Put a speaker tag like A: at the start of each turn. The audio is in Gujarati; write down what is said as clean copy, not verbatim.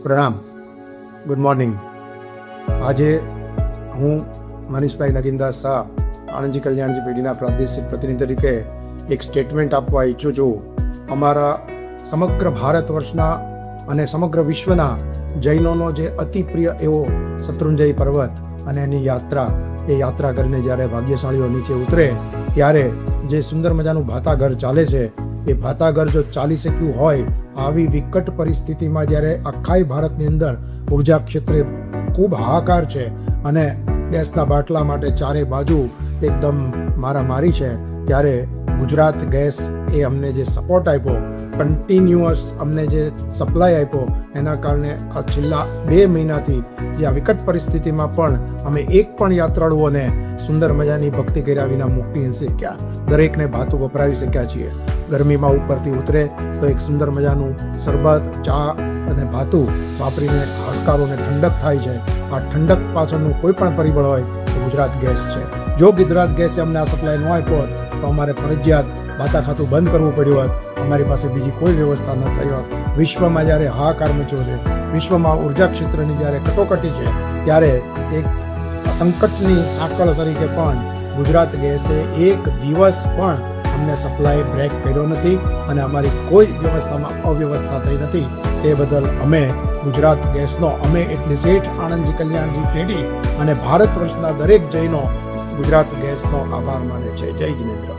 A: પ્રણામ, ગુડ મોર્નિંગ. આજે હું મનીષભાઈ નગીનદાસ શાહ, આણંદજી કલ્યાણજી પેઢીના પ્રાદેશિક પ્રતિનિધિ તરીકે એક સ્ટેટમેન્ટ આપવા ઈચ્છું છું. અમારા સમગ્ર ભારત વર્ષના અને સમગ્ર વિશ્વના જૈનોનો જે અતિ પ્રિય એવો શત્રુંજય પર્વત અને એની યાત્રા, એ યાત્રા કરીને જ્યારે ભાગ્યશાળીઓ નીચે ઉતરે ત્યારે જે સુંદર મજાનું ભાતાઘર ચાલે છે, એ ભાતાઘર જો ચાલી શક્યું હોય આવી વિકટ પરિસ્થિતિમાં જ્યારે આખાય ભારતની અંદર ઉર્જા ક્ષેત્રે ખૂબ હાહાકાર છે અને ગેસના બાટલા માટે ચારે બાજુ એકદમ મારામારી છે, ત્યારે ગુજરાત ગેસ એ અમને જે સપોર્ટ આપ્યો, કન્ટિન્યુઅસ અમને જે સપ્લાય આપ્યો, એના કારણે આ છેલ્લા 2 મહિનાથી જે આ વિકટ પરિસ્થિતિમાં પણ અમે એક પણ યાત્રાળુઓને સુંદર મજાની ભક્તિ કર્યા વિના મૂકી શક્યા. દરેકને ભાતું વપરાવી શક્યા છીએ. ગરમીમાં ઉપરથી ઉતરે તો એક સુંદર મજાનું શરબત, ચા અને ભાતું વાપરીને હાશકારોને ઠંડક થાય છે. આ ઠંડક પાછળનું કોઈ પણ પરિબળ હોય તો ગુજરાત ગેસ છે. જો ગુજરાત ગેસે અમને આ સપ્લાય ન આપ્યો હોત તો અમારે ફરજિયાત ભાતા ખાતું બંધ કરવું પડ્યું હોત. અમારી પાસે બીજી કોઈ વ્યવસ્થા ન થઈ હોત. વિશ્વમાં જ્યારે હાહાકાર મચ્યો છે, વિશ્વમાં ઉર્જા ક્ષેત્રની જ્યારે કટોકટી છે, ત્યારે એક સંકટની સાંકળ તરીકે પણ ગુજરાત ગેસે એક દિવસ પણ અમને સપ્લાય બ્રેક કર્યો નથી અને અમારી કોઈ વ્યવસ્થામાં અવ્યવસ્થા થઈ નથી. તે બદલ અમે ગુજરાત ગેસનો, અમે એટલે શેઠ આણંદજી કલ્યાણજી પેઢી અને ભારત વર્ષના દરેક જૈનો ગુજરાત ગેસનો આભાર માને છે. જય જિનેન્દ્ર.